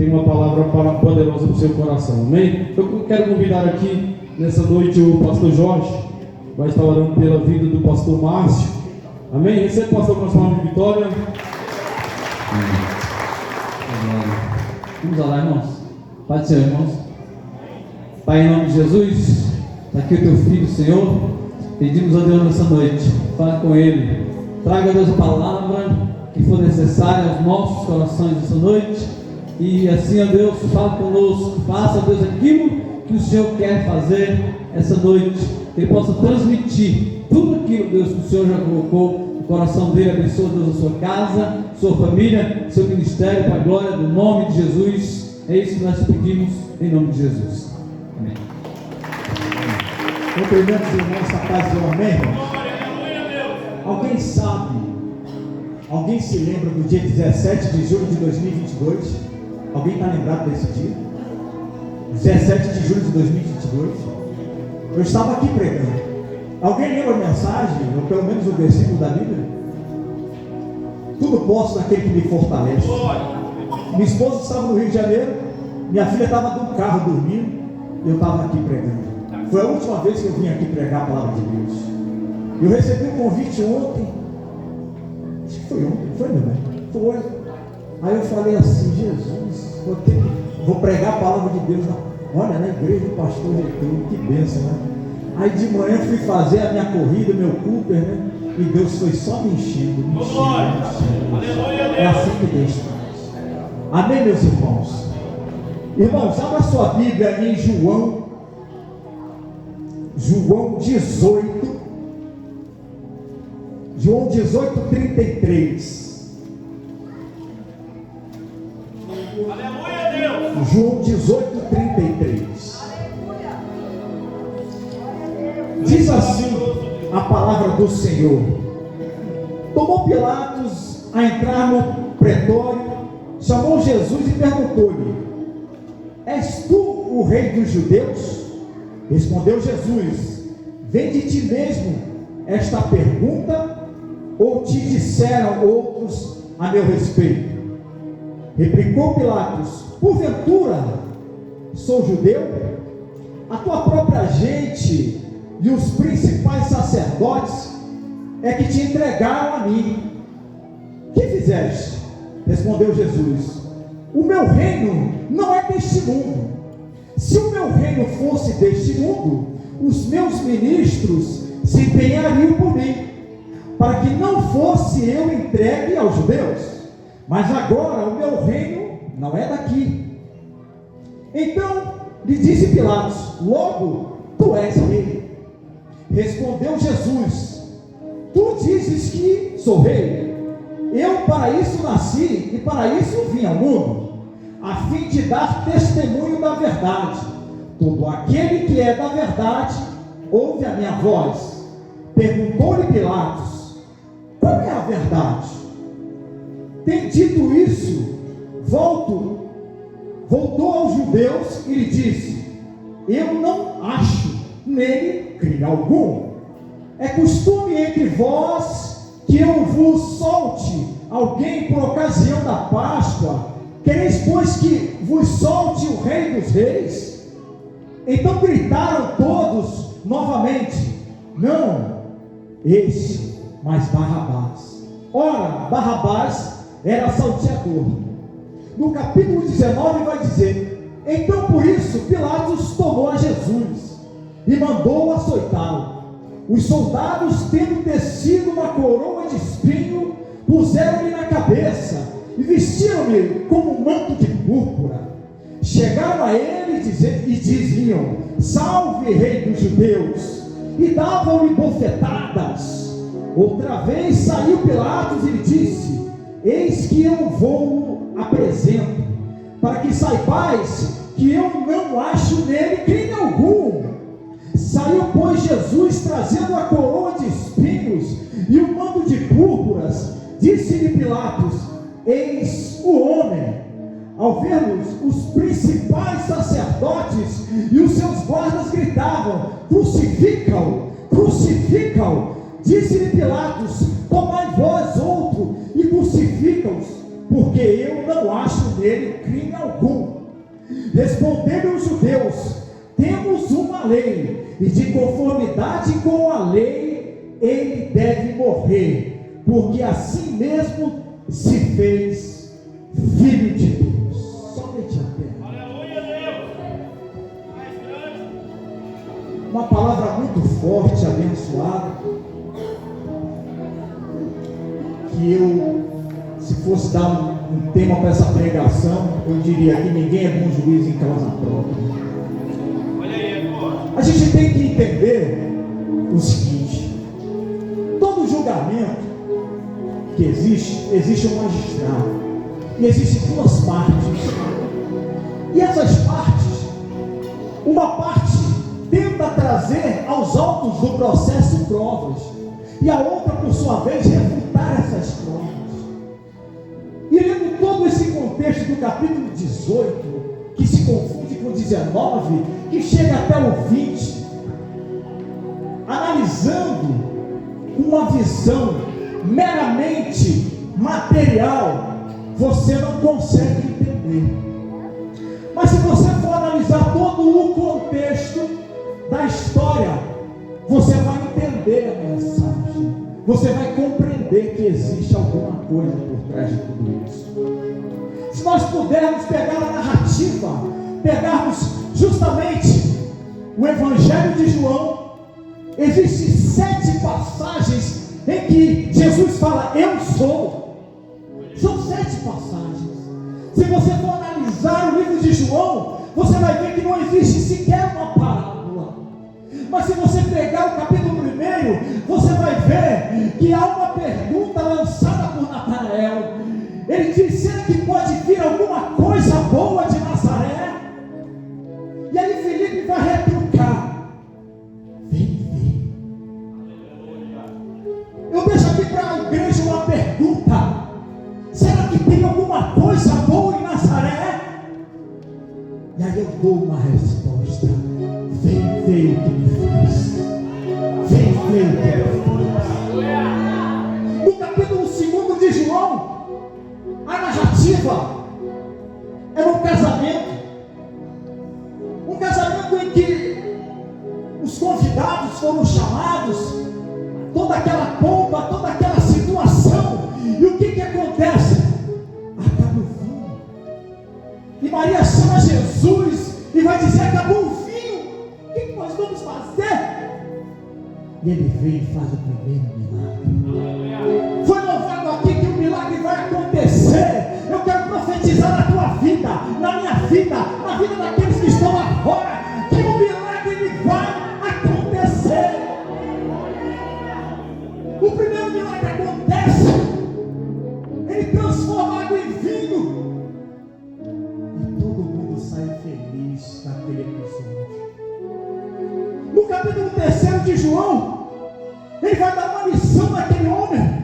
tem uma palavra poderosa para o seu coração, amém? Eu quero convidar aqui nessa noite o pastor Jorge, vai estar orando pela vida do pastor Márcio, amém? Receba o pastor com as palavras de vitória. Vamos orar, irmãos. Pai do Senhor, irmãos. Pai, em nome de Jesus, está aqui o teu filho, Senhor. Pedimos a Deus nessa noite, fala com ele. Traga a Deus a palavra que for necessária aos nossos corações essa noite. E assim, ó Deus, fala conosco. Faça, ó Deus, aquilo que o Senhor quer fazer essa noite. Que Ele possa transmitir tudo aquilo, Deus, que o Senhor já colocou no coração dele. Abençoa, Deus, a sua casa, sua família, seu ministério, para a glória do nome de Jesus. É isso que nós pedimos em nome de Jesus. Amém. Cumprimentos, irmãos, essa paz do amém. Alguém sabe, alguém se lembra do dia 17 de julho de 2022? Alguém está lembrado desse dia? 17 de julho de 2022. Eu estava aqui pregando. Alguém lembra a mensagem, ou pelo menos o versículo da Bíblia? Tudo posso naquele que me fortalece. Minha esposa estava no Rio de Janeiro, minha filha estava no carro dormindo, e eu estava aqui pregando. Foi a última vez que eu vim aqui pregar a palavra de Deus. Eu recebi um convite ontem. Acho que foi ontem, foi, meu bem? Foi. Aí eu falei assim, Jesus, vou pregar a palavra de Deus olha, na igreja do pastor Getúlio, que bênção, né? Aí de manhã fui fazer a minha corrida, meu Cooper, né? E Deus foi só me enchendo. É assim que Deus faz. Amém, meus irmãos? Irmãos, abra sua Bíblia em João 18. João 18, 33. Aleluia, Deus. João 18, 33. Diz assim a palavra do Senhor: tomou Pilatos a entrar no pretório, chamou Jesus e perguntou-lhe: és tu o rei dos judeus? Respondeu Jesus: vem de ti mesmo esta pergunta, ou te disseram outros a meu respeito? Replicou Pilatos: porventura sou judeu? A tua própria gente e os principais sacerdotes é que te entregaram a mim. Que fizeste? Respondeu Jesus: o meu reino não é deste mundo. Se o meu reino fosse deste mundo, os meus ministros se empenhariam por mim, para que não fosse eu entregue aos judeus. Mas agora o meu reino não é daqui. Então lhe disse Pilatos: logo tu és rei. Respondeu Jesus: tu dizes que sou rei. Eu para isso nasci e para isso vim ao mundo, a fim de dar testemunho da verdade. Todo aquele que é da verdade ouve a minha voz. Perguntou-lhe Pilatos: qual é a verdade? Tem dito isso, voltou aos judeus e lhe disse: eu não acho nele crime algum. É costume entre vós que eu vos solte alguém por ocasião da Páscoa. Quereis, pois, que vos solte o Rei dos Reis? Então gritaram todos novamente: não este, mas Barrabás. Ora, Barrabás era salteador. No capítulo 19 vai dizer: então por isso Pilatos tomou a Jesus e mandou açoitá-lo. Os soldados, tendo tecido uma coroa de espinho, puseram-lhe na cabeça e vestiram-lhe como um manto de púrpura. Chegaram a ele e diziam: salve, rei dos judeus, e davam-lhe bofetadas. Outra vez saiu Pilatos e lhe disse: eis que eu vou apresento, para que saibais que eu não acho nele crime algum. Saiu, pois, Jesus trazendo a coroa de espinhos e o manto de púrpuras. Disse-lhe Pilatos: eis o homem. Ao ver-nos, os principais sacerdotes e os seus guardas gritavam: crucifica-o, crucifica-o. Disse-lhe Pilatos: tomai vós outro e crucifica-os, porque eu não não acho nele crime algum. Responderam os judeus: temos uma lei, e de conformidade com a lei ele deve morrer, porque assim mesmo se fez filho de Deus. Somente a terra. Aleluia, Deus. Mais grande. Uma palavra muito forte, abençoada, que eu, se fosse dar um tema para essa pregação, eu diria que ninguém é bom juiz em causa própria. Olha aí, agora. A gente tem que entender o seguinte: todo julgamento que existe um magistrado, e existem duas partes, e essas partes, uma parte tenta trazer aos autos do processo provas, e a outra, por sua vez, refutar essas provas. E lendo todo esse contexto do capítulo 18, que se confunde com 19, que chega até o 20, analisando uma visão meramente material, você não consegue entender. Mas se você for analisar todo o contexto da história, você vai entender a mensagem, você vai compreender que existe alguma coisa por trás de tudo isso. Se nós pudermos pegar a narrativa, pegarmos justamente o Evangelho de João, existem 7 passagens em que Jesus fala: eu sou. São 7 passagens. Se você for analisar o livro de João, você vai ver que não existe sequer uma parábola. Mas se você pegar o capítulo 1, você vai ver que há uma pergunta lançada por Natanael. Ele diz: será que pode vir alguma coisa boa de Nazaré? E aí Filipe vai retrucar: vem ver. Eu deixo aqui para a igreja uma pergunta: será que tem alguma coisa boa em Nazaré? E aí eu dou uma resposta: vem ver o que me fez. Vem ver o que me fez. No capítulo 2 de João, a narrativa é um casamento. Um casamento em que os convidados foram chamados, toda aquela pompa, toda aquela situação. E o que acontece? Acaba o vinho. E Maria chama Jesus e vai dizer: acabou o vinho, o que nós vamos fazer? E ele vem e faz o primeiro milagre. Foi louvado aqui que o milagre vai acontecer. Eu quero profetizar na tua vida, na minha vida, na vida daqueles que estão lá fora, que o milagre ele vai acontecer. O primeiro milagre acontece, ele transforma água em vinho, e todo mundo sai feliz daquele episódio. No capítulo 3 de João, ele vai dar uma lição naquele homem.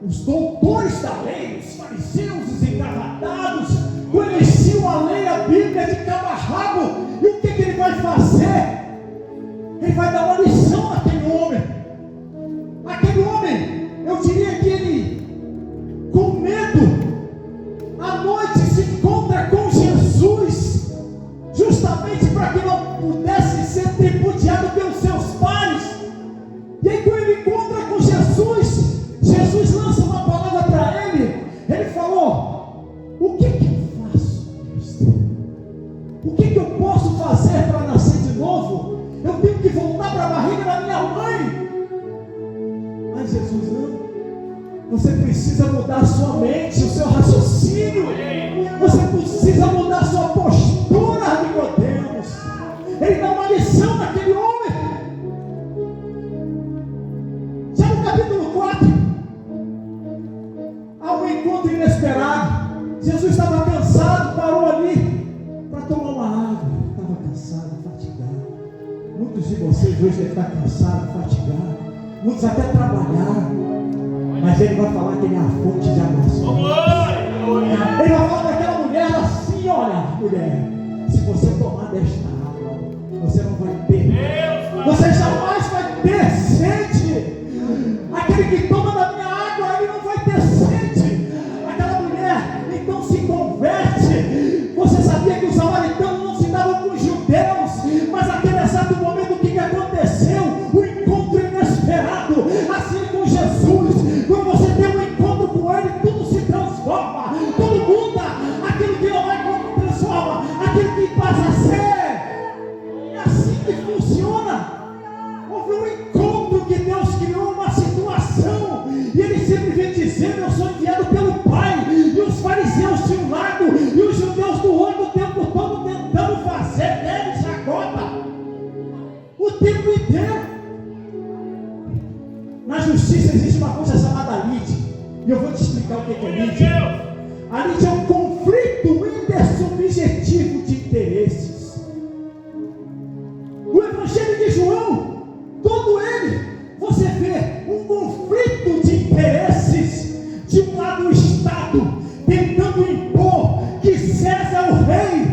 Os doutores da lei, os fariseus, os engravatados, conheciam a lei, a Bíblia de cabo a rabo. E o que ele vai fazer? Ele vai dar uma lição naquele homem. Aquele homem, eu diria que ele, com medo, à noite se encontra com Jesus, justamente para que não pudesse ser tripudiado pelos seus pais. E aí quando ele encontra com Jesus, Jesus lança uma palavra para ele. Ele falou: o que eu faço, mestre? O que eu posso fazer para nascer de novo? Eu tenho que voltar para a barriga da minha mãe. Mas Jesus, não. Você precisa mudar a sua mente, o seu raciocínio. Você precisa mudar a sua postura, Nicodemos. Ele dá uma lição naquele homem. Já no capítulo 4, há um encontro inesperado. Jesus estava cansado, parou ali para tomar uma água. Estava cansado, fatigado. Muitos de vocês hoje devem estar cansados, fatigados. Muitos até trabalharam. Mas ele vai falar que ele é a fonte de água. Ele vai falar daquela mulher assim: olha, mulher, se você tomar desta água, você não vai ter, você jamais vai ter sede. Aquele que toma da minha água, ele não vai ter sede. Aquela mulher então se converte. passa a ser. É assim que funciona. Houve um encontro que Deus criou uma situação. E ele sempre vem dizendo: eu sou enviado pelo Pai. E os fariseus de um lado e os judeus do outro, o tempo todo tentando fazer deles chacota. O tempo inteiro. Na justiça existe uma coisa chamada lide. E eu vou te explicar o que é lide. A lide é um conflito intersubjetivo de interesses. O Evangelho de João, todo ele, você vê um conflito de interesses. De um lado o Estado tentando impor que César é o rei,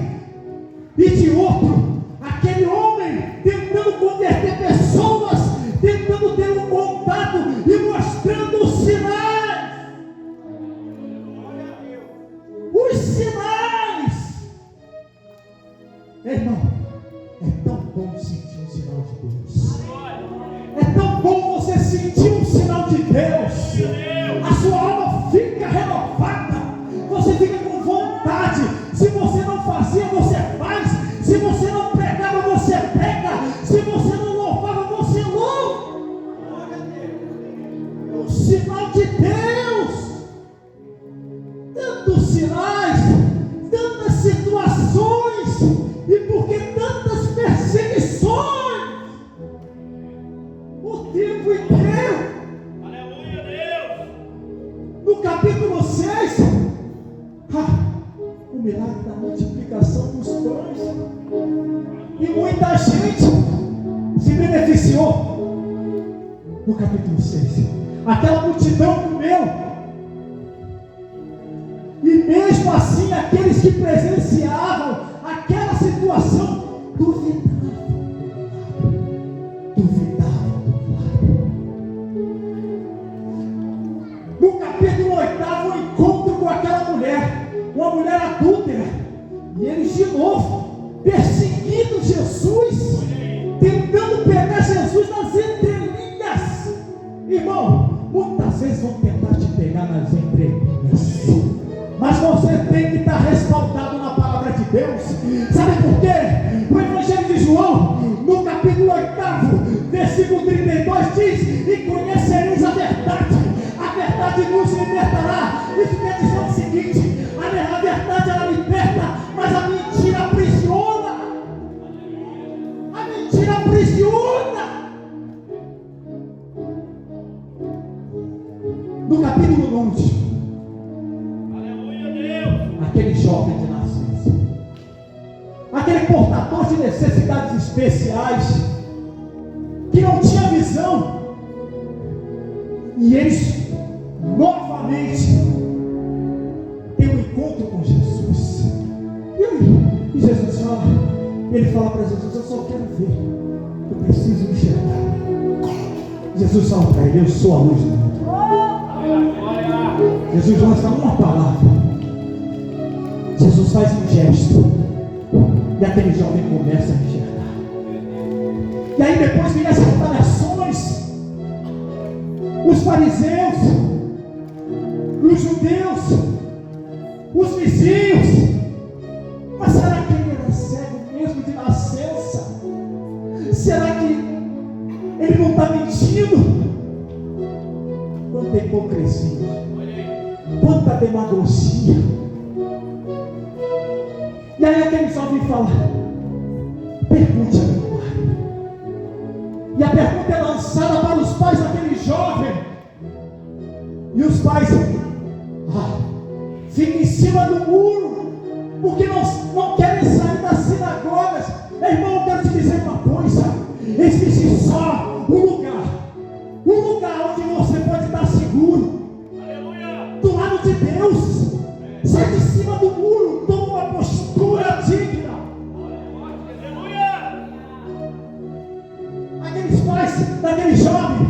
e de outro aquele homem tentando converter pessoas, tentando ter um contato e mostrando os sinais. Os sinais. Irmão, é tão bom sentir um sinal de Deus. É tão bom você sentir um sinal de Deus. A sua alma fica renovada. Você fica com vontade. Se você não fazia, você faz. Se você não pregava, você prega. Se você não louvava, você louva. O sinal de Deus. Tantos sinais, tantas situações, e por que tantas perseguições? O tempo inteiro. Aleluia, Deus. No capítulo 6, o milagre da multiplicação dos pães, e muita gente se beneficiou. No capítulo 6, aquela multidão comeu. E mesmo assim, aqueles que presenciavam aquela situação duvidavam do milagre. No capítulo 8, o encontro com aquela mulher, uma mulher adúltera, e eles de novo perseguindo Jesus, tentando pegar Jesus nas entrelinhas. Irmão, muitas vezes vão tentar te pegar nas entrelinhas, mas você tem que estar respaldado na palavra de Deus. Sabe por quê? O Evangelho de João, no capítulo 8, versículo 32, diz: e conhecereis a verdade vos libertará. Isso quer dizer o seguinte: a verdade ela liberta, mas a mentira aprisiona. A mentira aprisiona. No capítulo 11, aquele jovem de nascença, aquele portador de necessidades especiais, que não tinha visão, e eles novamente têm um encontro com Jesus. E Jesus fala, ele fala para Jesus: eu só quero ver, eu preciso enxergar. Jesus fala para ele: eu sou a luz do mundo. Jesus lança uma palavra, Jesus faz um gesto, e aquele jovem começa a enxergar. E aí depois vem as retaliações. Os fariseus, os judeus, os vizinhos. Mas será que ele era cego mesmo de nascença? Será que ele não está mentindo? Quanta hipocrisia, quanta demagogia. E aí aquele jovem fala: pergunte a meu pai. E a pergunta é lançada para os pais daquele jovem. E os pais ficam em cima do muro, porque não querem sair das sinagogas. Irmão, eu quero te dizer uma coisa: existe só um lugar onde você pode estar seguro. Aleluia. Do lado de Deus. Sai de cima do muro, toma uma postura digna. Aleluia. Aqueles pais daquele jovem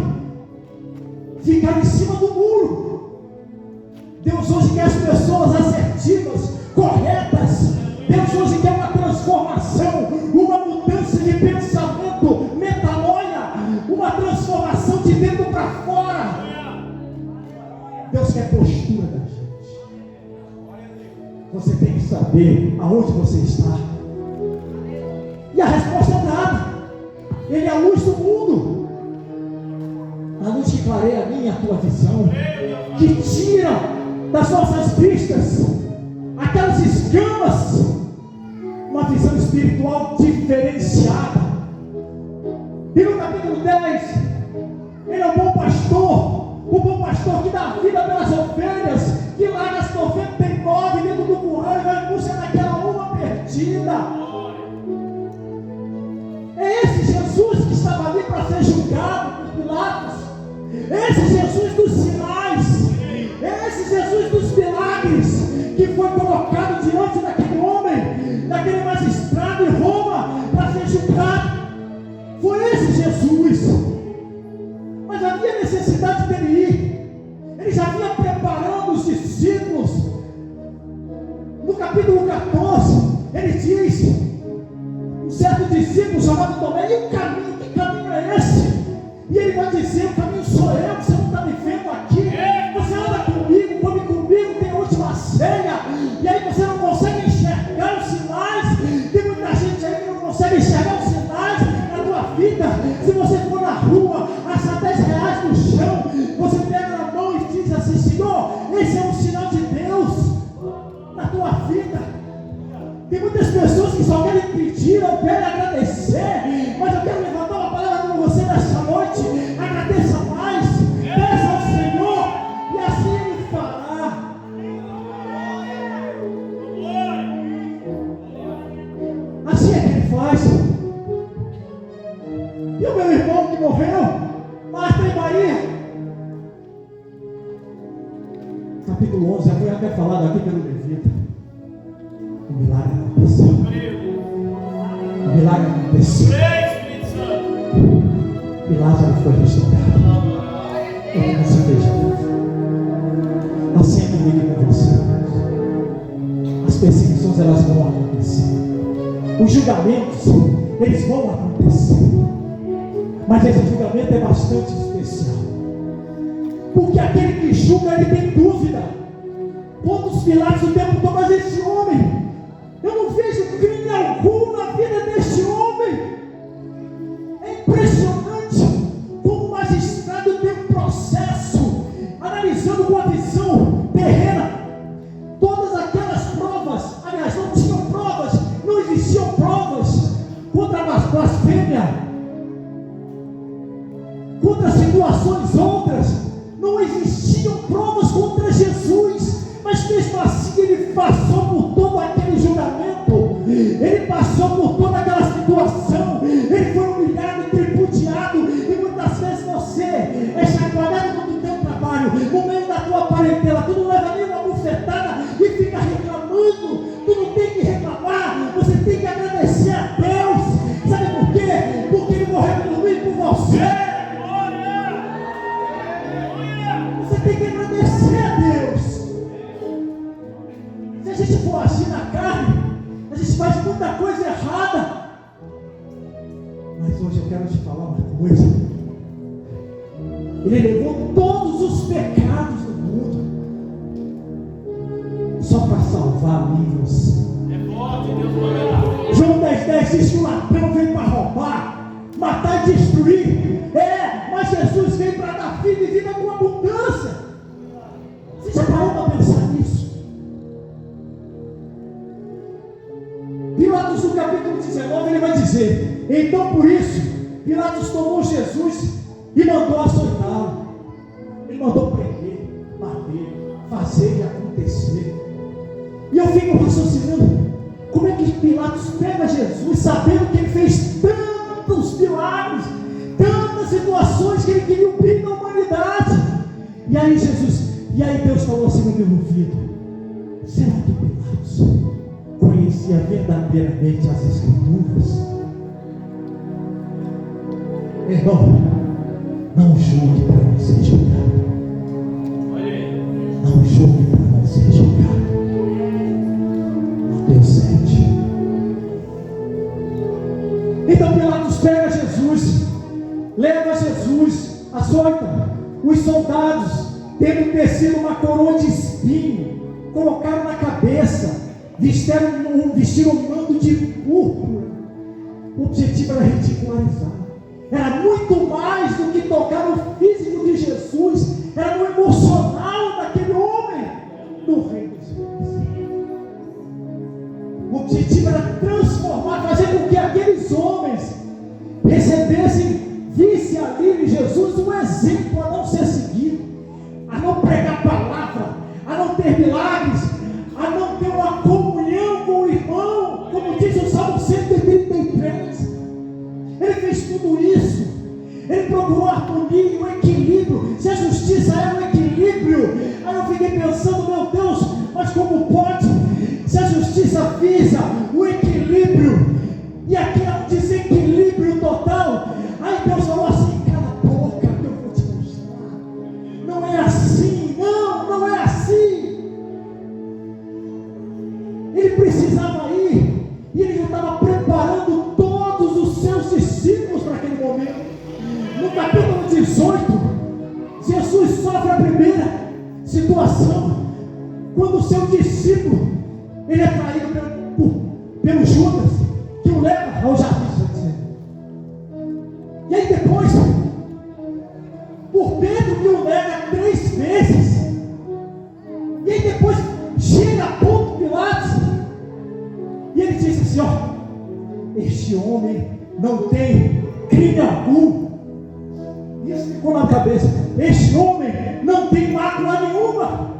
ficaram em cima do muro. Deus hoje quer as pessoas assertivas, corretas. Deus hoje quer uma transformação, uma mudança de pensamento, metanoia, uma transformação de dentro para fora. Deus quer postura da gente. Você tem que saber aonde você está. E a resposta é nada. Ele é a luz do mundo, a luz que clareia a minha e a tua visão, que tira das nossas vistas aquelas escamas, uma visão espiritual diferenciada. E no capítulo 10, ele é o bom pastor que dá a vida pelas ovelhas, que larga as 99 dentro do curral e vai em busca daquela uma perdida. É esse Jesus que estava ali para ser julgado por Pilatos, esse Jesus dos sinais, esse Jesus dos milagres, que foi colocado diante daquele homem, daquele magistrado em Roma, para ser julgado. Foi esse Jesus. Mas havia necessidade dele ir. Ele já vinha preparando os discípulos. No capítulo 14, ele diz: um certo discípulo chamado Tomé, e o caminho, que caminho é esse? E ele vai dizer: o caminho sou eu, você não está me vendo aqui. Você anda comigo, come comigo, tem a última ceia, e aí você não consegue enxergar os sinais. Tem muita gente aí que não consegue enxergar os sinais na tua vida. Se você for na rua, achar R$10 no chão, você pega na mão e diz assim: Senhor, esse é um sinal de Deus na tua vida. Tem muitas pessoas que só querem pedir, não querem agradecer, mas eu quero levantar uma palavra para você nessa noite. Agradeça mais, peça ao Senhor, e assim Ele fará. Assim é que Ele faz. E o meu irmão que morreu, Marta e Maria, capítulo 11, já foi até falado aqui pelo Levita. O milagre aconteceu. O milagre aconteceu. E Lázaro foi restaurado. Ele não se fez novo. Assim é comigo e com você. As perseguições, elas vão acontecer. Os julgamentos, eles vão acontecer. Mas esse julgamento é bastante especial. Porque aquele que julga, ele tem dúvida. Pontos Pilatos o tempo todo: mas esse homem, eu não vejo crime algum na vida deste homem. É impressionante como o magistrado tem um processo, analisando com a visão terrena todas aquelas provas. Aliás, não tinham provas, não existiam provas contra a blasfêmia, contra situações outras. Não existiam provas contra Jesus, mas mesmo assim ele passou por todo aquele julgamento, ele passou por toda aquela situação, ele foi humilhado, tripudiado, e muitas vezes você é chacoalhado no teu trabalho, no meio da tua parentela, tu não leva nem uma bufetada e fica reclamando. Tu não tem que reclamar, você tem que agradecer a Deus. Sabe por quê? Porque Ele morreu por mim e por você. Você tem que agradecer a Deus. Se a gente for agir na carne, a gente faz muita coisa errada. Mas hoje eu quero te falar uma coisa. Ele levou todos os pecados do mundo só para salvar a mim e você. João 10,10 diz que o ladrão veio para roubar, matar e destruir. Mas Jesus veio para dar vida e vida com abundância. Você já parou para pensar nisso? Pilatos, no capítulo 19, ele vai dizer: então por isso Pilatos tomou Jesus e mandou açoitá-lo. Ele mandou prender, bater, fazer e acontecer. E eu fico raciocinando: como é que Pilatos pega Jesus, sabendo que ele fez tantos milagres, tantas situações que ele queria o bem da humanidade? E aí Deus falou assim no meu ouvido: será que Pilatos conhecia verdadeiramente as Escrituras? Irmão, não julgue para não ser julgado. Não julgue para não ser julgado. Mateus 7. Então Pilatos pega Jesus, leva Jesus, açoita. Os soldados, tendo tecido uma coroa de espinho, colocaram na cabeça, vestiram um manto de púrpura O objetivo era ridicularizar. Era muito mais do que tocar no físico de Jesus. Era no emocional daquele homem no reino dos céus. O objetivo era transformar, fazer com que aqueles homens recebessem, vissem ali em Jesus um exemplo a não ser seguido, a não pregar palavra, a não ter milagres, a não ter uma comunhão com o irmão, como diz o Salmo 133. Ele fez tudo isso. Ele procurou a harmonia, o equilíbrio. Se a justiça é o equilíbrio, aí eu fiquei pensando, meu Deus, mas como pode? Se a justiça visa o equilíbrio e aqui é um desequilíbrio total, aí Deus falou assim: cala a boca que eu vou te mostrar. Não é assim, não é assim. Ele precisava ir e ele já estava preparando todos os seus discípulos para aquele momento. No capítulo 18, Jesus sofre a primeira situação, quando o seu discípulo, ele é traído pelo Judas, que o leva ao jardim. E aí depois, por Pedro, que o nega 3 vezes. E aí depois, chega a ponto Pilatos, e ele diz assim: ó, este homem não tem crime algum. Isso ficou na cabeça. Este homem não tem mácula nenhuma.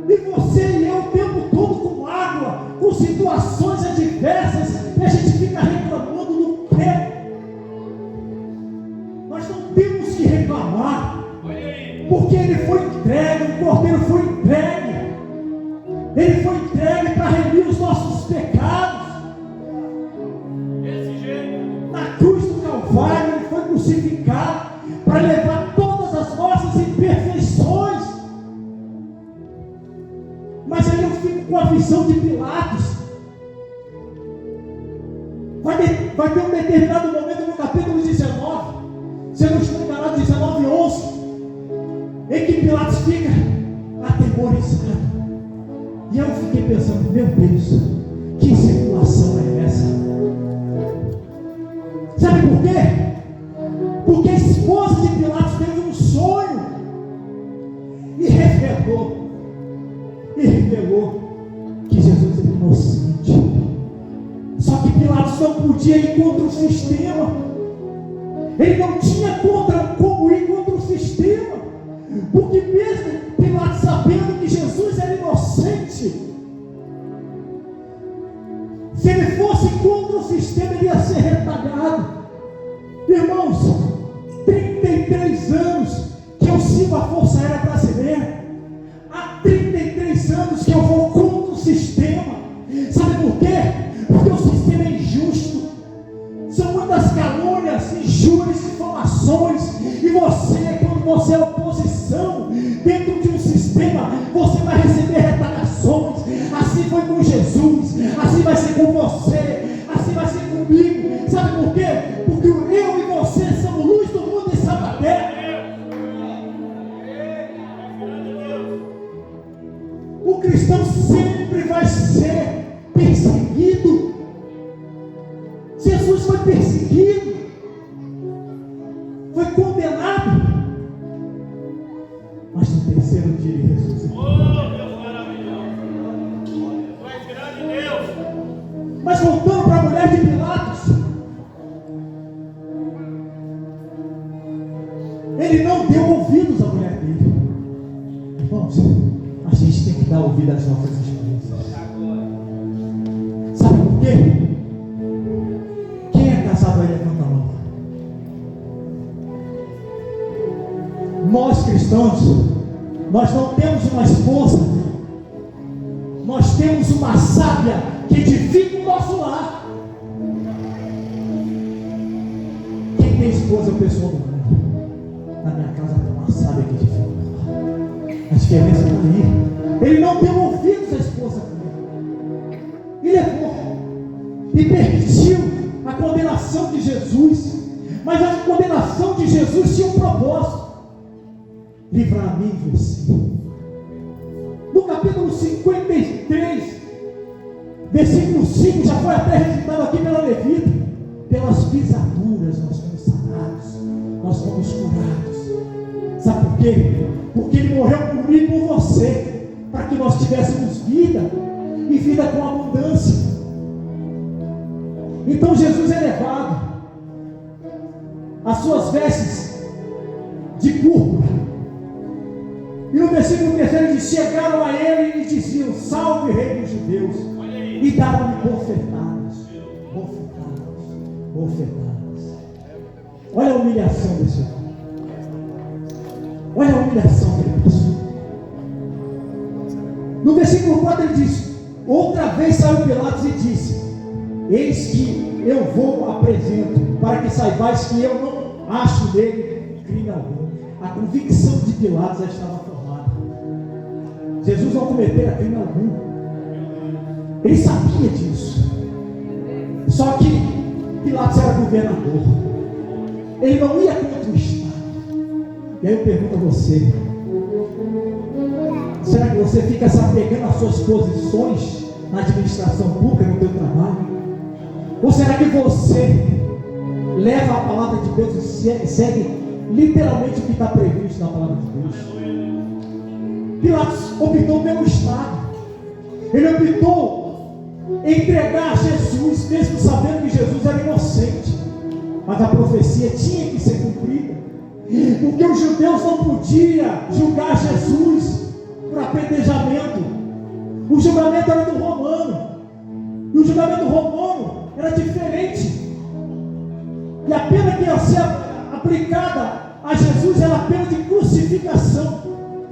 E você e eu o tempo todo com mácula, com situações adversas, e a gente fica reclamando no pé. Nós não temos que reclamar, porque ele foi entregue, o Cordeiro foi entregue. Ele foi entregue para remir os nossos pecados. Na cruz do Calvário, ele foi crucificado para levar todas as nossas imperfeições. Mas aí eu fico com a visão de Pilatos. Vai ter um determinado momento no capítulo 19, se eu não estou enganado, 19:11, em que Pilatos fica atemorizado. E eu fiquei pensando: meu Deus, que situação é essa? Sabe por quê? Porque a esposa de Pilatos teve um sonho e revelou que Jesus era inocente. Só que Pilatos não podia ir contra o sistema. Ele não tinha como ir contra o sistema, porque mesmo Pilatos sabendo que Jesus era inocente, se ele fosse contra o sistema, ele ia ser retalhado. Irmãos, 33 anos que eu sigo a Força Aérea Brasileira, há 33 anos que eu vou contra o sistema. Sabe por quê? Porque o sistema é injusto. São muitas calúnias, injúrias, difamações. E você, quando você é oposição dentro de um sistema, você vai receber retaliações. Assim foi com Jesus, assim vai ser com você, assim vai ser comigo. Sabe por quê? Porque eu e você somos luz do mundo e sal da terra. O cristão sempre vai ser perseguido. Jesus foi perseguido, foi condenado, mas no terceiro dia ele ressuscitou. Mas voltando para a mulher de Pilatos, ele não deu ouvidos à mulher dele. Irmãos, a gente tem que dar ouvido às nossas esposas. Sabe por quê? Quem é casado aí, levanta a mão. Nós cristãos, nós não temos uma esposa, nós temos uma sábia que edifica o nosso lar. Quem tem esposa é o pessoal do mundo. Na minha casa tem uma sábia que edifica o lar. A diferença está aí. Ele não deu ouvidos à esposa dele. E levou. E permitiu a condenação de Jesus. Mas a condenação de Jesus tinha um propósito: livrar a mim e você. No capítulo 53, versículo 5, já foi até recitado aqui pela Levita. pelas pisaduras nós fomos sanados, nós fomos curados. Sabe por quê? Porque Ele morreu por mim e por você, para que nós tivéssemos vida, e vida com abundância. Então Jesus é levado, as suas vestes de púrpura, e no versículo 3 ele diz: chegaram a ele e diziam: salve, rei dos judeus, e davam-lhe bofetadas. Olha a humilhação desse homem, olha a humilhação que ele passou. No versículo 4 ele diz: outra vez saiu Pilatos e disse: eis que eu vou apresento, para que saibais que eu não acho nele crime algum. A convicção de Pilatos já estava formada. Jesus não cometera crime algum. Ele sabia disso. Só que Pilatos era governador. Ele não ia contra o Estado. E aí eu pergunto a você: será que você fica se apegando às suas posições na administração pública, no teu trabalho? Ou será que você leva a palavra de Deus e segue literalmente o que está previsto na palavra de Deus? Pilatos optou pelo Estado. Ele optou em entregar Jesus, mesmo sabendo que Jesus era inocente. Mas a profecia tinha que ser cumprida, porque os judeus não podiam julgar Jesus por apedrejamento. O julgamento era do romano, e o julgamento romano era diferente, e a pena que ia ser aplicada a Jesus era a pena de crucificação.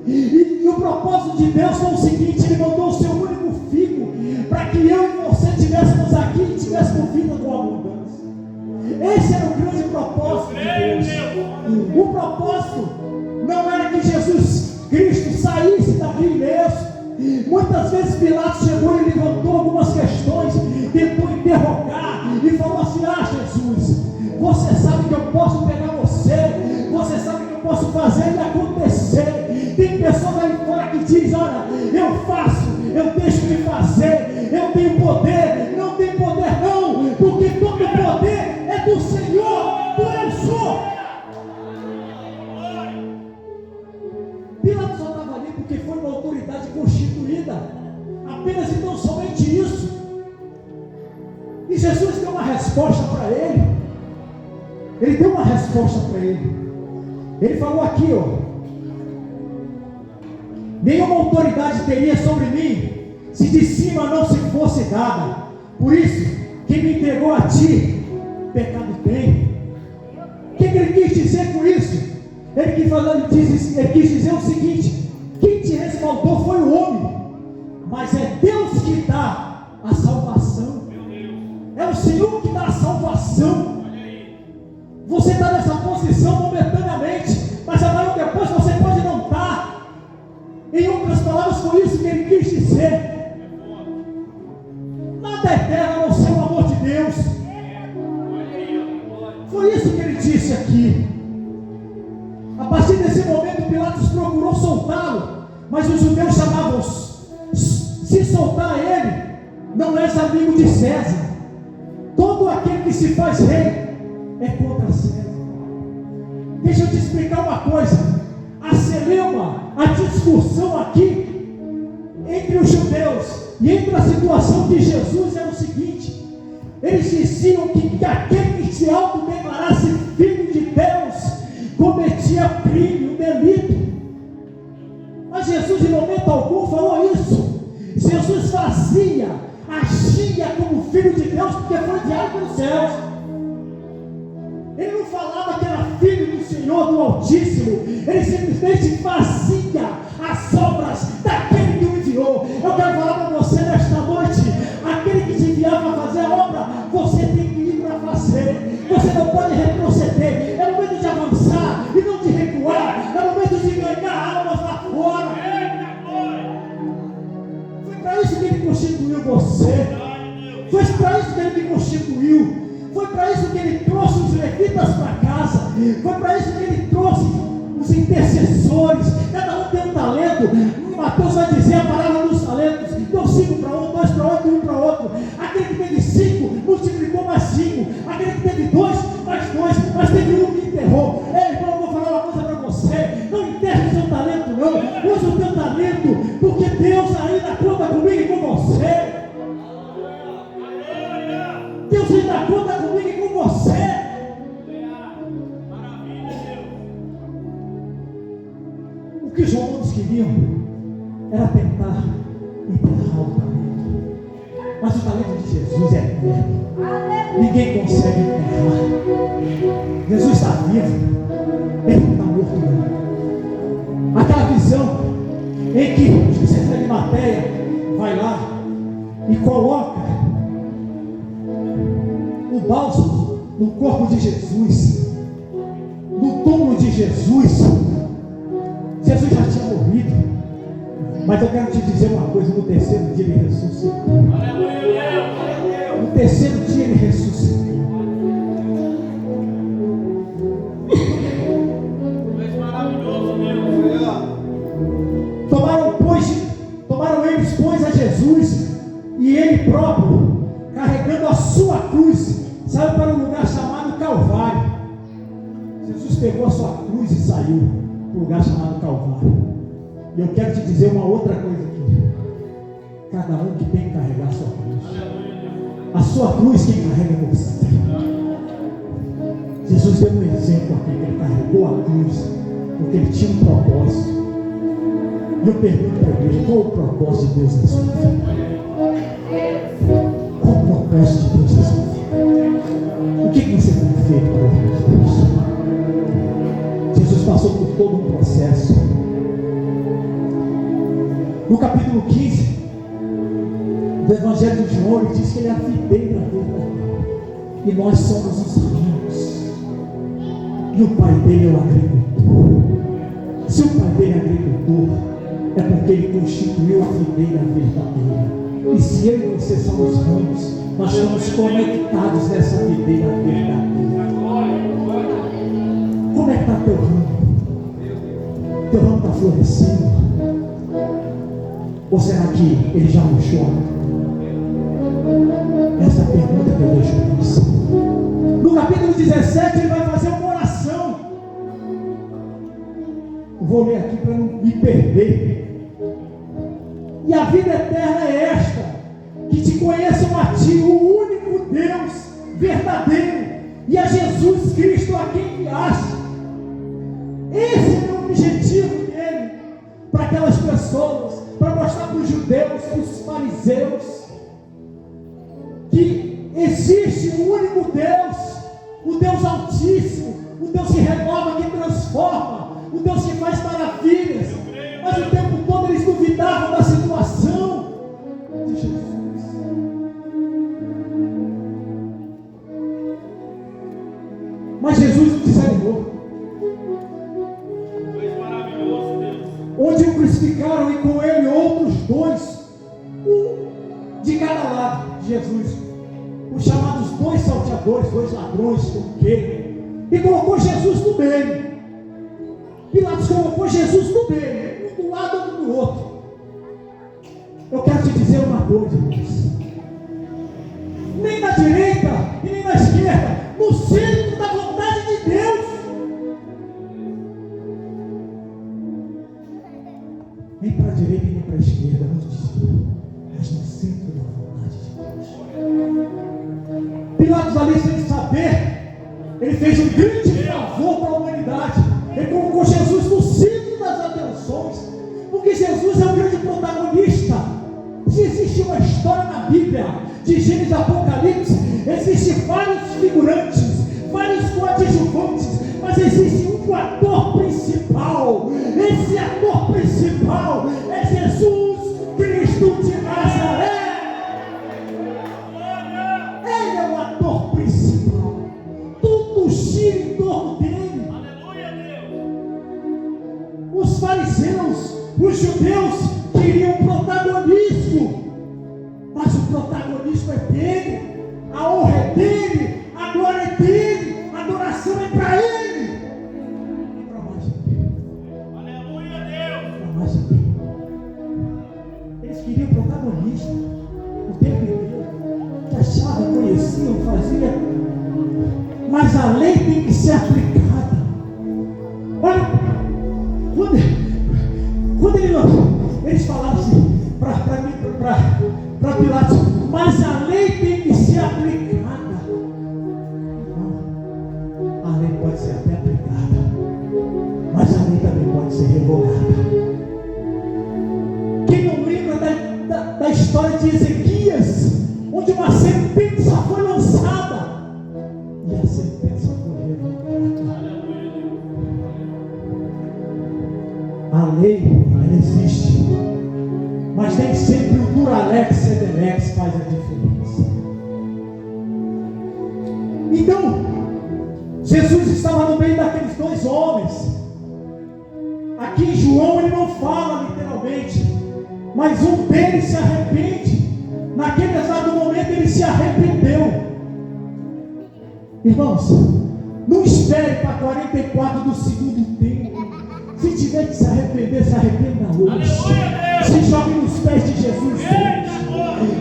E o propósito de Deus foi o seguinte: Ele mandou o seu único filho para que eu e você estivéssemos aqui e tivéssemos vida com abundância. Esse era o grande propósito de Deus. O propósito não era que Jesus Cristo saísse daqui ileso. Muitas vezes Pilatos chegou e levantou algumas questões, tentou interrogar e falou assim: Jesus, você sabe que eu posso pegar você sabe que eu posso fazer e acontecer. Tem pessoas aí fora que dizem: olha, eu faço, eu deixo de fazer, eu tenho poder. Não tem poder não, porque todo poder é do Senhor, do eu sou. Pilatos só estava ali porque foi uma autoridade constituída, apenas e tão somente isso. E Jesus deu uma resposta para ele. Ele deu uma resposta para ele. Ele falou aqui, nenhuma autoridade teria sobre mim se de cima não se fosse dada. Por isso, quem me entregou a ti, pecado tem. O que ele quis dizer com isso? Ele quis dizer o seguinte: quem te respaldou foi o homem, mas é Deus que dá a salvação. É o Senhor que dá a salvação. Você está nessa posição momentaneamente, mas amanhã depois você pode não estar. Em outras palavras, foi isso que ele quis dizer. Nada é eterno a não ser o amor de Deus. Foi isso que ele disse aqui. A partir desse momento, Pilatos procurou soltá-lo, mas os judeus chamavam: se soltar ele, não és amigo de César. Todo aquele que se faz rei é contra César. Deixa eu te explicar uma coisa. A celeuma, a discussão aqui entre os judeus e entre a situação de Jesus era o seguinte: eles diziam que aquele que se autodeclarasse filho de Deus cometia crime, um delito. Mas Jesus em momento algum falou isso. Jesus agia como filho de Deus, porque foi enviado pelos céus. Ele não falava que era filho do Senhor, do Altíssimo. Ele simplesmente fazia as obras daquele que o enviou. Eu quero falar para você nesta noite: aquele que te enviava a fazer a obra, você tem que ir para fazer. Você não pode retroceder. É momento de avançar e não de recuar. É momento de ganhar almas lá fora. Foi para isso que ele constituiu você. Foi para isso que ele te constituiu. Foi para isso que ele trouxe os levitas para casa. Foi para isso que ele trouxe os intercessores. Cada um tem um talento. Mateus vai dizer a palavra dos talentos. Deu 5 para um, 2 para outro e 1 para outro. Aquele que teve 5 multiplicou mais 5. Aquele que teve Jesus ainda conta comigo e com você. Maravilha, Deus. O que os romanos queriam era tentar enterrar o talento. Mas o talento de Jesus é eterno. Ninguém consegue enterrar. Jesus está vivo. Ele não está morto, não. Aquela visão em que José de Arimateia vai lá e coloca o bálsamo no corpo de Jesus, no túmulo de Jesus. Jesus já tinha morrido, mas eu quero te dizer uma coisa: no terceiro dia ele ressuscitou. Aleluia, Deus. No terceiro dia ele ressuscitou. Tu és maravilhoso, Deus. Tomaram eles, pois, a Jesus, e ele próprio, carregando a sua cruz, saiu para um lugar chamado Calvário. Jesus pegou a sua cruz e saiu para um lugar chamado Calvário. E eu quero te dizer uma outra coisa aqui: cada um que tem que carregar a sua cruz. A sua cruz quem carrega é você. Jesus deu um exemplo aqui, que ele carregou a cruz porque ele tinha um propósito. E eu pergunto para a igreja: qual o propósito de Deus na sua vida? Qual o propósito de Deus na sua vida? O que você tem feito para o reino de Deus? Jesus passou por todo um processo. No capítulo 15 do Evangelho de João, ele diz que ele é a videira verdadeira e nós somos os ramos, e o pai dele é o agricultor. Se o pai dele é agricultor, é porque ele constituiu a videira verdadeira. E se eu e você somos ramos, nós estamos conectados nessa videira verdadeira. Como é que está teu ramo? Teu ramo está florescendo? Ou será que ele já murchou? Essa é a pergunta que eu deixo para você. No capítulo 17 ele vai fazer uma oração. Vou ler aqui para não me perder. E a vida eterna é esta: que te conheçam a ti, o único Deus verdadeiro, e a Jesus Cristo a quem enviaste. Esse é o objetivo dele para aquelas pessoas, para mostrar para os judeus, para os fariseus, que existe um único Deus, o Deus Altíssimo, o Deus que renova, que transforma, o Deus que faz maravilhas. Mas o tempo todo eles duvidavam da situação de Jesus. Mas Jesus não desanimou. Tu és maravilhoso, Deus. Onde o crucificaram, e com ele outros dois, um de cada lado de Jesus, os chamados dois salteadores, dois ladrões, como que, e colocou Jesus no meio. Pilatos colocou Jesus no meio, um do lado e outro do outro. Eu quero te dizer uma coisa, irmãos: nem na direita e nem na esquerda, no centro da vontade de Deus. Nem para a direita e nem para a esquerda, não desvia, mas no centro da vontade de Deus. Pilatos, ali sem saber, ele fez um grande favor para a humanidade. Ele colocou Jesus no centro das atenções, porque Jesus é o grande protagonista. Se existe uma história na Bíblia, de Gênesis e Apocalipse, existem vários figurantes, vários coadjuvantes, mas existe um ator principal. Esse ator principal é Jesus Cristo de Nazaré. Ele é o ator principal. Tudo gira em torno dele. Aleluia, Deus. Os fariseus, os judeus queriam protagonismo, mas o protagonismo é dele, a honra é dele, a glória é dele, a adoração é para ele. Para mais ninguém. Aleluia, Deus. Para mais ninguém. Eles queriam protagonismo o tempo inteiro, que achavam, conheciam, faziam, mas a lei tem que ser aplicada. Olha, quando eles falaram assim para Pilatos, mas a lei tem que ser aplicada. foi lançada e a sentença foi revogada. A lei, ela existe, mas nem sempre o Duralex Sedelex faz a diferença. Então, Jesus estava no meio daqueles dois homens. Aqui em João ele não fala literalmente, mas um deles se arrepende. Naquele exato momento ele se arrependeu. Irmãos, não espere para 44 do segundo tempo. Se tiver que se arrepender, se arrependa hoje. Se jogue nos pés de Jesus hoje.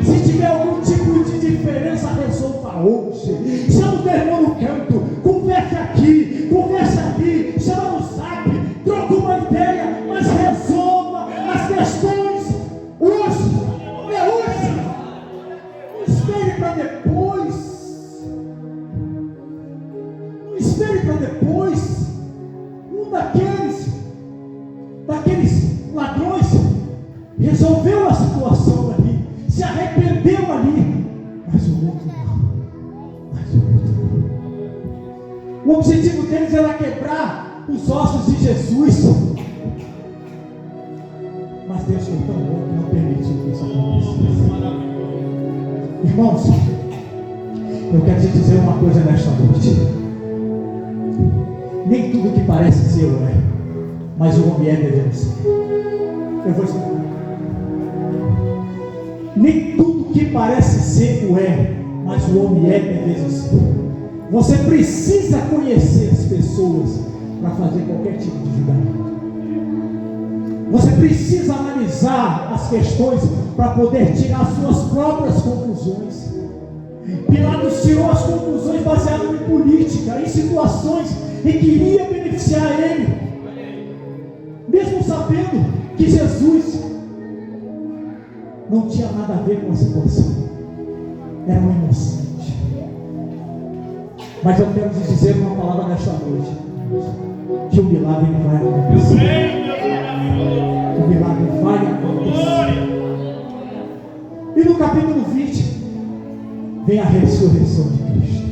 Se tiver algum tipo de diferença, resolva hoje. Chama o teu irmão no canto, converse aqui, converse ali, chama no zap, troca uma ideia, mas resolva as questões hoje. É hoje. Não espere para depois. Não espere para depois. Um daqueles ladrões resolveu a situação ali, se arrependeu ali, mas o outro não. O objetivo deles era quebrar os ossos de Jesus, mas Deus foi tão bom que não permitiu que isso acontecesse. Irmãos, eu quero te dizer uma coisa nesta noite. Nem tudo que parece ser é, mas o homem é devendo ser. Eu vou explicar. Nem tudo que parece ser o é, mas o homem é devendo ser. Você precisa conhecer as pessoas para fazer qualquer tipo de julgamento. Você precisa analisar as questões para poder tirar suas próprias conclusões. Pilatos tirou as conclusões baseadas em política, em situações em que iria beneficiar ele, mesmo sabendo que Jesus não tinha nada a ver com a situação, era um inocente. Mas eu quero te dizer uma palavra nesta noite, que o milagre não vai acontecer. O milagre vai acontecer. E no capítulo 20 vem a ressurreição de Cristo.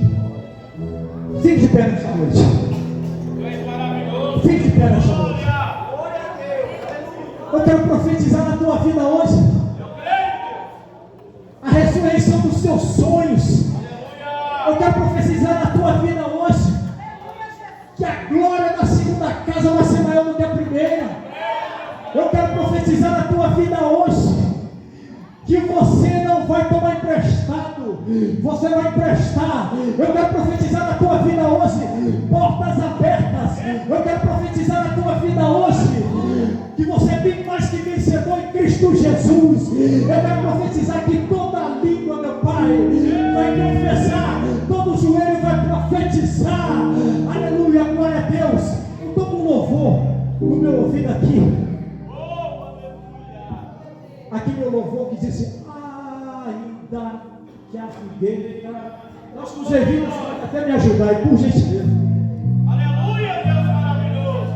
Fique de pé nesta noite. Fique de pé nesta noite. Eu quero profetizar na tua vida hoje a ressurreição dos teus sonhos. Eu quero profetizar na tua vida hoje que a glória da segunda casa vai ser maior do que a primeira. Eu quero profetizar na tua vida hoje que você não vai tomar emprestado, você vai emprestar. Eu quero profetizar na tua vida hoje portas abertas. Eu quero profetizar na tua vida hoje que você é bem mais que vencedor em Cristo Jesus. Eu quero profetizar que toda língua, meu Pai, vai confessar, todo joelho vai profetizar. Aleluia, glória a Deus. Eu estou com louvor no meu ouvido aqui. Aqui meu louvor que diz ainda que a figueira. Nós com os revidos pode até me ajudar, e por gentileza. Aleluia, Deus maravilhoso.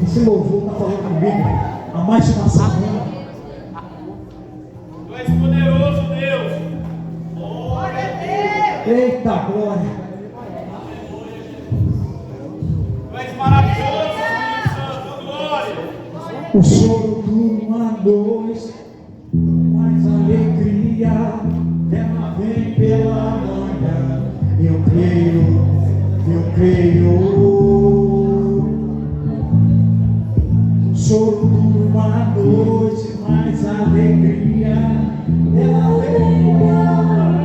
Esse louvor está falando comigo há mais de uma semana. Tu és poderoso, Deus. Glória a Deus. Eita glória. Tu és maravilhoso, Espírito Santo. Glória. O choro de uma noite, mas a alegria ela vem pela manhã. Eu creio, eu creio. Choro de uma noite, mas a alegria ela vem pela manhã.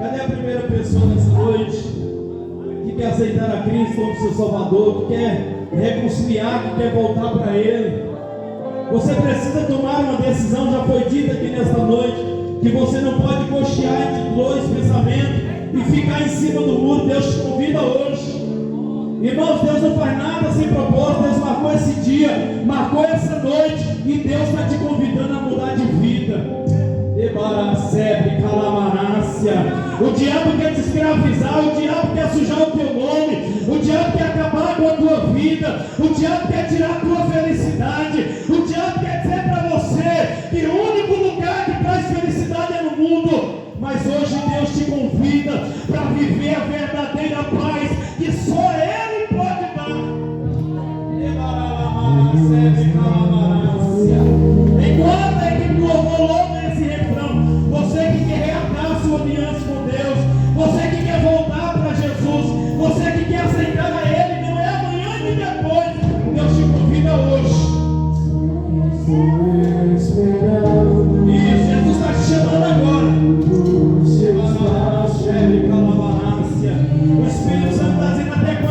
Cadê a primeira pessoa nessa noite que quer aceitar a Cristo como seu Salvador, que quer reconciliar, que quer voltar para Ele? Você precisa tomar uma decisão. Já foi dito aqui nesta noite que você não pode cochear entre dois pensamentos e ficar em cima do muro. Deus te convida hoje. Irmãos, Deus não faz nada sem propósito. Deus marcou esse dia, marcou essa noite, e Deus está te convidando a mudar de vida. O diabo quer te escravizar, o diabo quer sujar o teu nome, o diabo quer acabar com a tua vida, o diabo quer tirar a tua felicidade, o diabo quer dizer para você que o único lugar que traz felicidade é no mundo. Mas hoje Deus te convida para viver a verdadeira paz que só Ele pode dar. Enquanto é que louvou esse refrão, você que quer reatar sua aliança com Deus, você que quer voltar para Jesus, você que quer aceitar a Ele, não é amanhã e depois. Deus te convida hoje. Isso, Jesus está te chamando agora. O Espírito Santo está dizendo até quando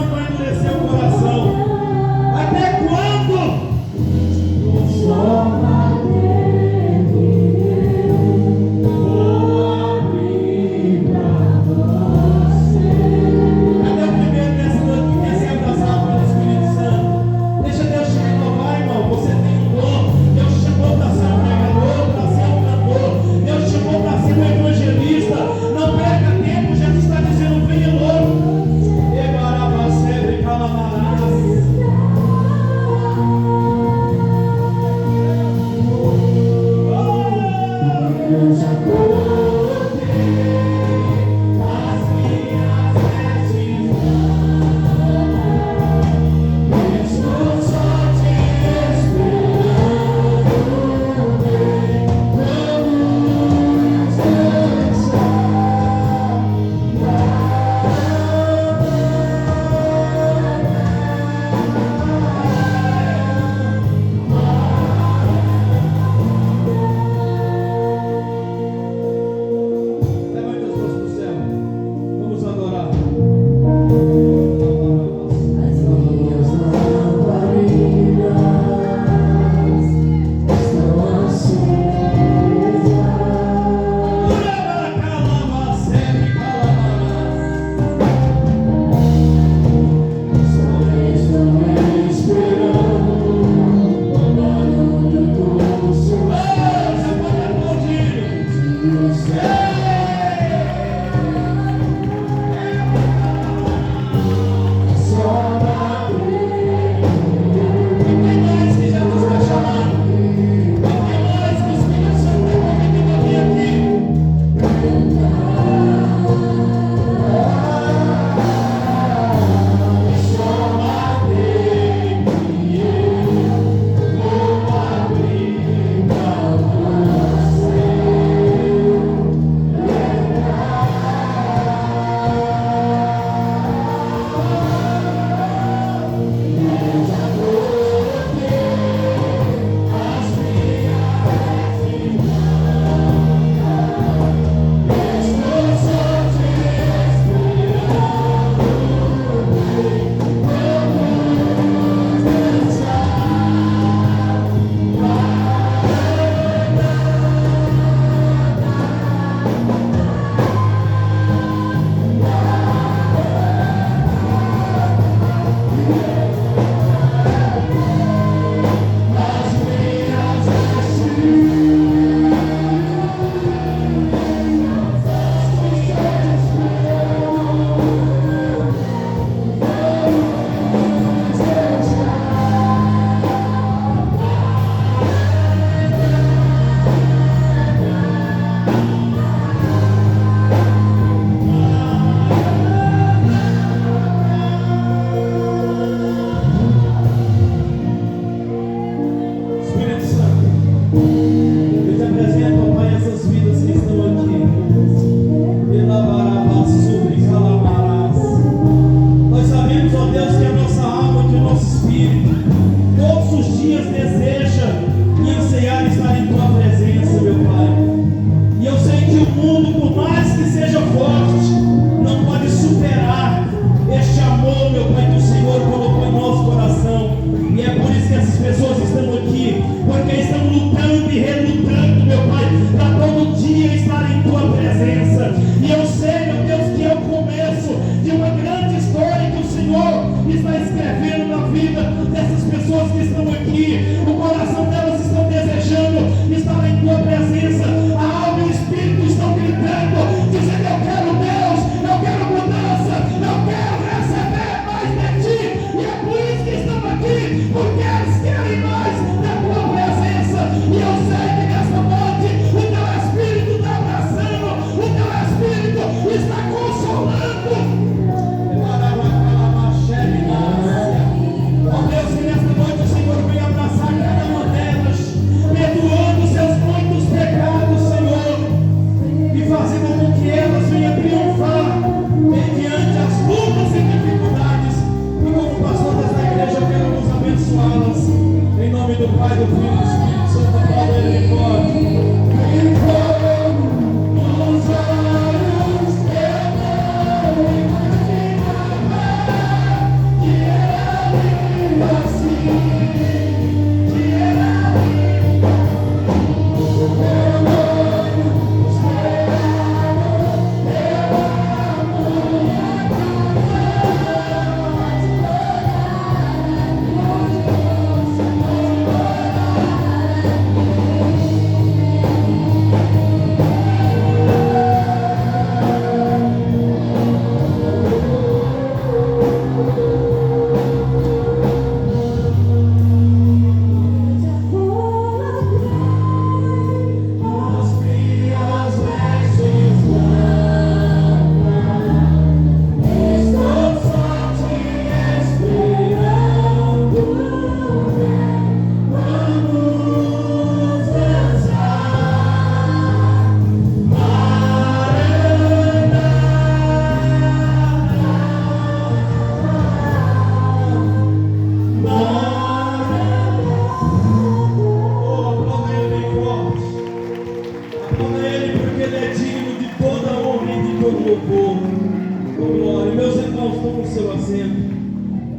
Pai, do Filho e do Espírito Santo, aplauda Ele bem forte.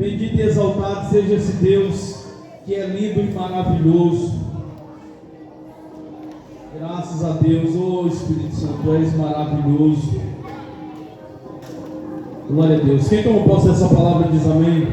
Bendito e exaltado seja esse Deus que é lindo e maravilhoso. Graças a Deus, oh Espírito Santo, tu és maravilhoso. Glória a Deus. Quem tomou posse dessa palavra diz amém.